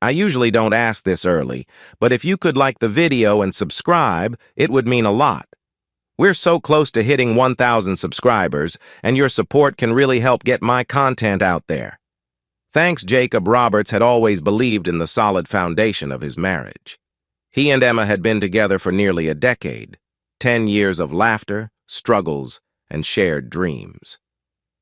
I usually don't ask this early, but if you could like the video and subscribe, it would mean a lot. We're so close to hitting 1,000 subscribers, and your support can really help get my content out there. Thanks, Jacob Roberts had always believed in the solid foundation of his marriage. He and Emma had been together for nearly a decade, 10 years of laughter, struggles, and shared dreams.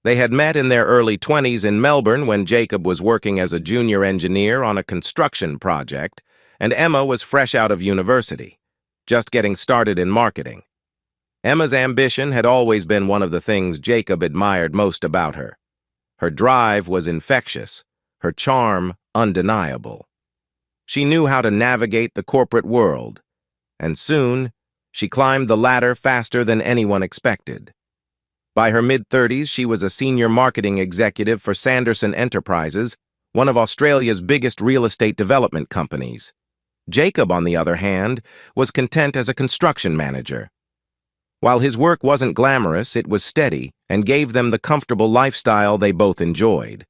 They had met in their early 20s in Melbourne when Jacob was working as a junior engineer on a construction project, and Emma was fresh out of university, just getting started in marketing. Emma's ambition had always been one of the things Jacob admired most about her. Her drive was infectious, her charm undeniable. She knew how to navigate the corporate world, and soon she climbed the ladder faster than anyone expected. By her mid-30s, she was a senior marketing executive for Sanderson Enterprises, one of Australia's biggest real estate development companies. Jacob, on the other hand, was content as a construction manager. While his work wasn't glamorous, it was steady and gave them the comfortable lifestyle they both enjoyed.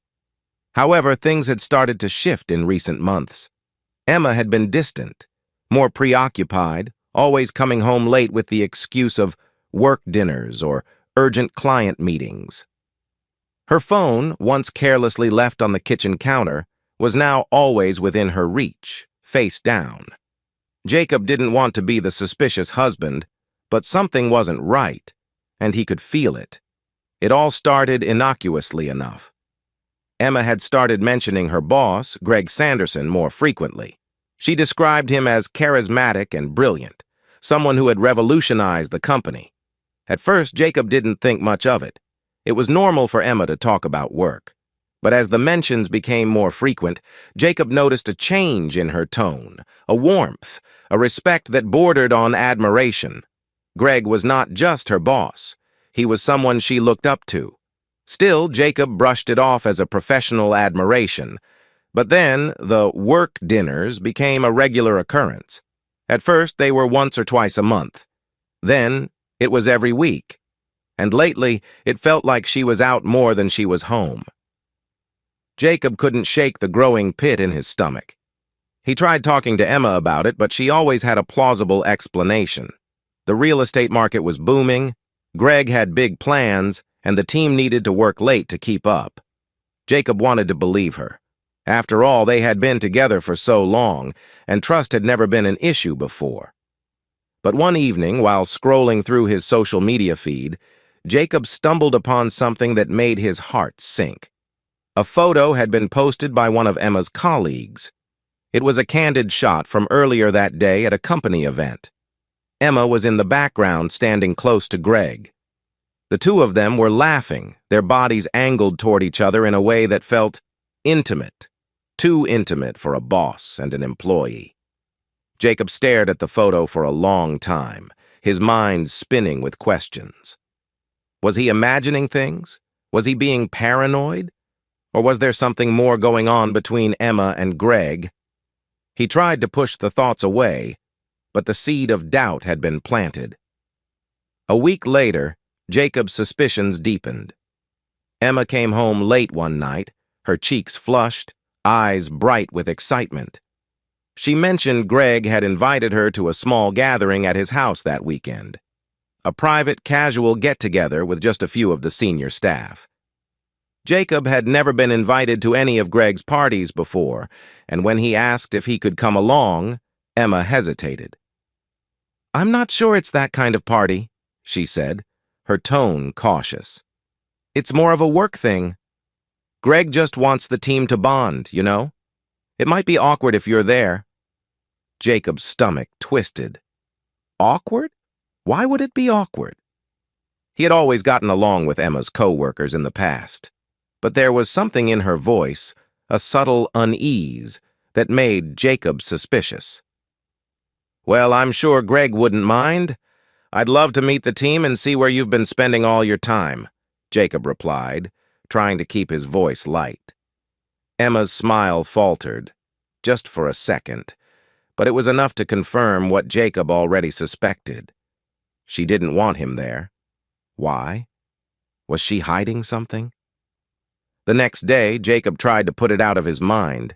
However, things had started to shift in recent months. Emma had been distant, more preoccupied, always coming home late with the excuse of work dinners or urgent client meetings. Her phone, once carelessly left on the kitchen counter, was now always within her reach, face down. Jacob didn't want to be the suspicious husband, but something wasn't right, and he could feel it. It all started innocuously enough. Emma had started mentioning her boss, Greg Sanderson, more frequently. She described him as charismatic and brilliant, someone who had revolutionized the company. At first, Jacob didn't think much of it. It was normal for Emma to talk about work. But as the mentions became more frequent, Jacob noticed a change in her tone, a warmth, a respect that bordered on admiration. Greg was not just her boss. He was someone she looked up to. Still, Jacob brushed it off as a professional admiration. But then, the work dinners became a regular occurrence. At first, they were once or twice a month. Then, it was every week. And lately, it felt like she was out more than she was home. Jacob couldn't shake the growing pit in his stomach. He tried talking to Emma about it, but she always had a plausible explanation. The real estate market was booming, Greg had big plans, and the team needed to work late to keep up. Jacob wanted to believe her. After all, they had been together for so long, and trust had never been an issue before. But one evening, while scrolling through his social media feed, Jacob stumbled upon something that made his heart sink. A photo had been posted by one of Emma's colleagues. It was a candid shot from earlier that day at a company event. Emma was in the background, standing close to Greg. The two of them were laughing, their bodies angled toward each other in a way that felt intimate, too intimate for a boss and an employee. Jacob stared at the photo for a long time, his mind spinning with questions. Was he imagining things? Was he being paranoid? Or was there something more going on between Emma and Greg? He tried to push the thoughts away, but the seed of doubt had been planted. A week later, Jacob's suspicions deepened. Emma came home late one night, her cheeks flushed, eyes bright with excitement. She mentioned Greg had invited her to a small gathering at his house that weekend. A private, casual get-together with just a few of the senior staff. Jacob had never been invited to any of Greg's parties before, and when he asked if he could come along, Emma hesitated. "I'm not sure it's that kind of party," she said, her tone cautious. "It's more of a work thing. Greg just wants the team to bond, you know? It might be awkward if you're there." Jacob's stomach twisted. Awkward? Why would it be awkward? He had always gotten along with Emma's co-workers in the past, but there was something in her voice, a subtle unease, that made Jacob suspicious. "Well, I'm sure Greg wouldn't mind. I'd love to meet the team and see where you've been spending all your time," Jacob replied, trying to keep his voice light. Emma's smile faltered, just for a second, but it was enough to confirm what Jacob already suspected. She didn't want him there. Why? Was she hiding something? The next day, Jacob tried to put it out of his mind.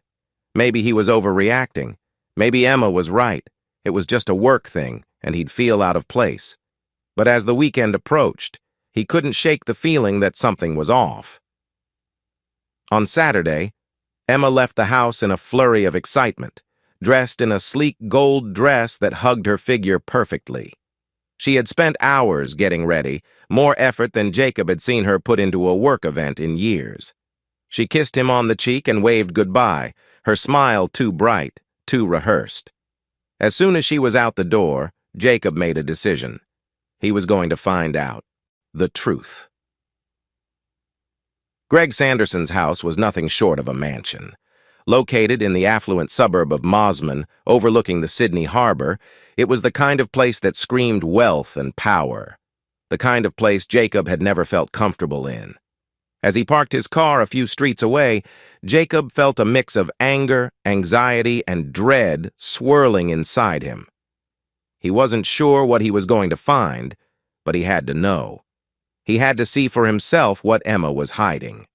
Maybe he was overreacting. Maybe Emma was right. It was just a work thing, and he'd feel out of place. But as the weekend approached, he couldn't shake the feeling that something was off. On Saturday, Emma left the house in a flurry of excitement, dressed in a sleek gold dress that hugged her figure perfectly. She had spent hours getting ready, more effort than Jacob had seen her put into a work event in years. She kissed him on the cheek and waved goodbye, her smile too bright, too rehearsed. As soon as she was out the door, Jacob made a decision. He was going to find out the truth. Greg Sanderson's house was nothing short of a mansion. Located in the affluent suburb of Mosman, overlooking the Sydney Harbor, it was the kind of place that screamed wealth and power. The kind of place Jacob had never felt comfortable in. As he parked his car a few streets away, Jacob felt a mix of anger, anxiety, and dread swirling inside him. He wasn't sure what he was going to find, but he had to know. He had to see for himself what Emma was hiding.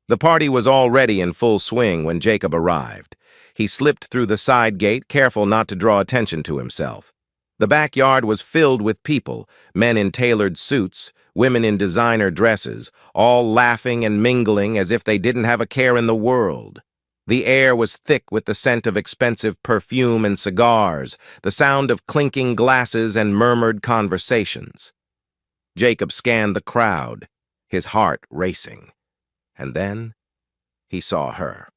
The party was already in full swing when Jacob arrived. He slipped through the side gate, careful not to draw attention to himself. The backyard was filled with people, men in tailored suits, women in designer dresses, all laughing and mingling as if they didn't have a care in the world. The air was thick with the scent of expensive perfume and cigars, the sound of clinking glasses and murmured conversations. Jacob scanned the crowd, his heart racing. And then he saw her.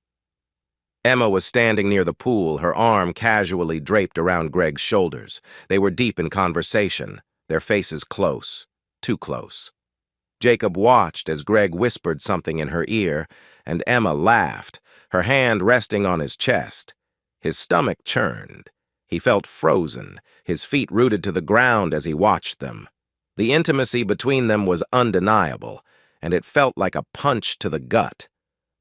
Emma was standing near the pool, her arm casually draped around Greg's shoulders. They were deep in conversation, their faces close, too close. Jacob watched as Greg whispered something in her ear, and Emma laughed, her hand resting on his chest. His stomach churned. He felt frozen, his feet rooted to the ground as he watched them. The intimacy between them was undeniable, and it felt like a punch to the gut.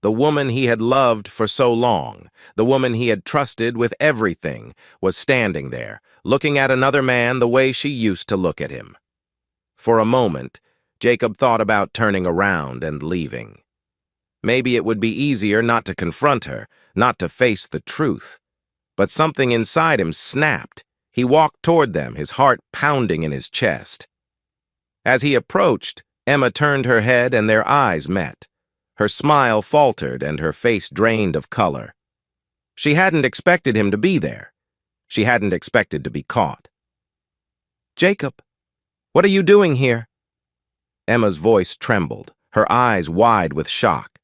The woman he had loved for so long, the woman he had trusted with everything, was standing there, looking at another man the way she used to look at him. For a moment, Jacob thought about turning around and leaving. Maybe it would be easier not to confront her, not to face the truth. But something inside him snapped. He walked toward them, his heart pounding in his chest. As he approached, Emma turned her head and their eyes met. Her smile faltered and her face drained of color. She hadn't expected him to be there. She hadn't expected to be caught. "Jacob, what are you doing here?" Emma's voice trembled, her eyes wide with shock.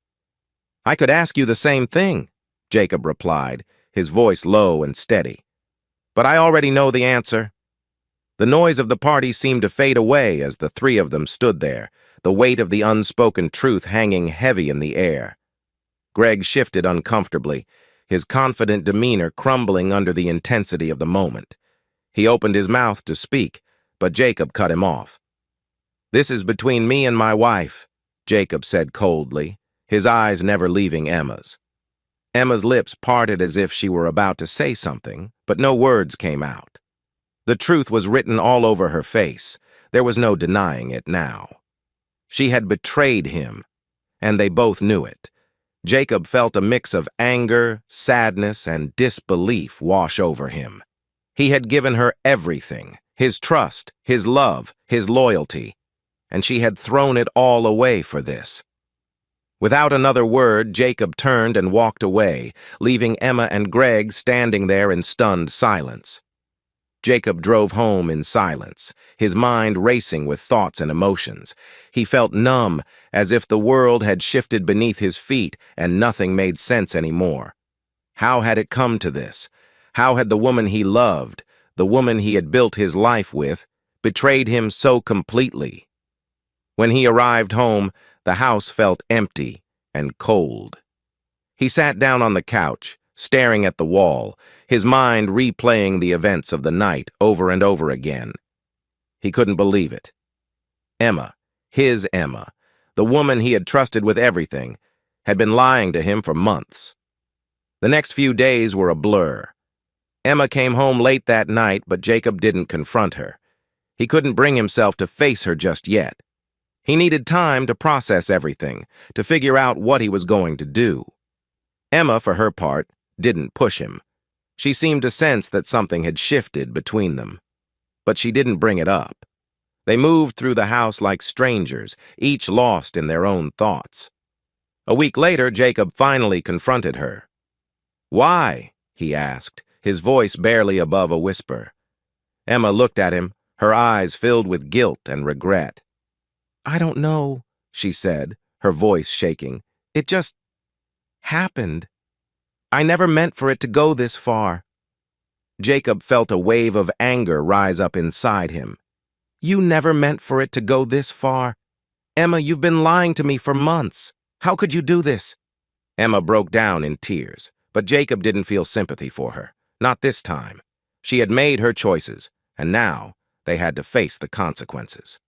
"I could ask you the same thing," Jacob replied, his voice low and steady. "But I already know the answer." The noise of the party seemed to fade away as the three of them stood there, the weight of the unspoken truth hanging heavy in the air. Greg shifted uncomfortably, his confident demeanor crumbling under the intensity of the moment. He opened his mouth to speak, but Jacob cut him off. "This is between me and my wife," Jacob said coldly, his eyes never leaving Emma's. Emma's lips parted as if she were about to say something, but no words came out. The truth was written all over her face. There was no denying it now. She had betrayed him, and they both knew it. Jacob felt a mix of anger, sadness, and disbelief wash over him. He had given her everything, his trust, his love, his loyalty, and she had thrown it all away for this. Without another word, Jacob turned and walked away, leaving Emma and Greg standing there in stunned silence. Jacob drove home in silence, his mind racing with thoughts and emotions. He felt numb, as if the world had shifted beneath his feet and nothing made sense anymore. How had it come to this? How had the woman he loved, the woman he had built his life with, betrayed him so completely? When he arrived home, the house felt empty and cold. He sat down on the couch, staring at the wall, his mind replaying the events of the night over and over again. He couldn't believe it. Emma, his Emma, the woman he had trusted with everything, had been lying to him for months. The next few days were a blur. Emma came home late that night, but Jacob didn't confront her. He couldn't bring himself to face her just yet. He needed time to process everything, to figure out what he was going to do. Emma, for her part, didn't push him. She seemed to sense that something had shifted between them. But she didn't bring it up. They moved through the house like strangers, each lost in their own thoughts. A week later, Jacob finally confronted her. "Why?" he asked, his voice barely above a whisper. Emma looked at him, her eyes filled with guilt and regret. "I don't know," she said, her voice shaking. "It just happened. I never meant for it to go this far." Jacob felt a wave of anger rise up inside him. "You never meant for it to go this far? Emma, you've been lying to me for months. How could you do this?" Emma broke down in tears, but Jacob didn't feel sympathy for her. Not this time. She had made her choices, and now they had to face the consequences.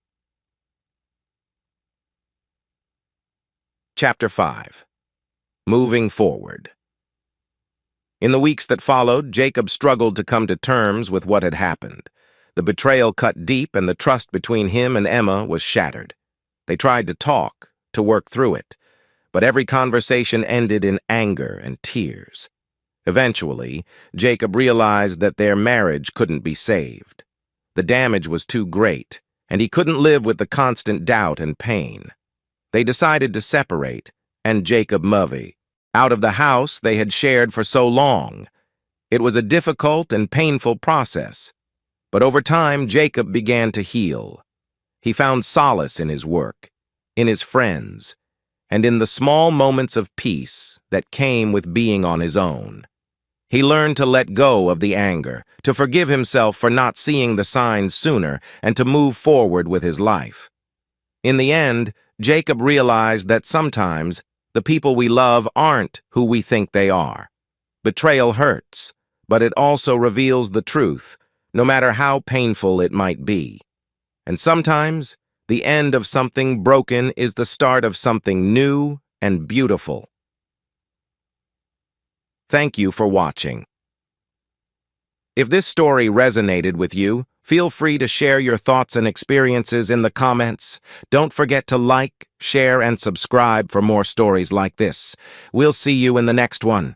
Chapter 5. Moving Forward. In the weeks that followed, Jacob struggled to come to terms with what had happened. The betrayal cut deep, and the trust between him and Emma was shattered. They tried to talk, to work through it, but every conversation ended in anger and tears. Eventually, Jacob realized that their marriage couldn't be saved. The damage was too great, and he couldn't live with the constant doubt and pain. They decided to separate, and Jacob moved out of the house they had shared for so long. It was a difficult and painful process, but over time Jacob began to heal. He found solace in his work, in his friends, and in the small moments of peace that came with being on his own. He learned to let go of the anger, to forgive himself for not seeing the signs sooner, and to move forward with his life. In the end, Jacob realized that sometimes the people we love aren't who we think they are. Betrayal hurts, but it also reveals the truth, no matter how painful it might be. And sometimes, the end of something broken is the start of something new and beautiful. Thank you for watching. If this story resonated with you, feel free to share your thoughts and experiences in the comments. Don't forget to like, share, and subscribe for more stories like this. We'll see you in the next one.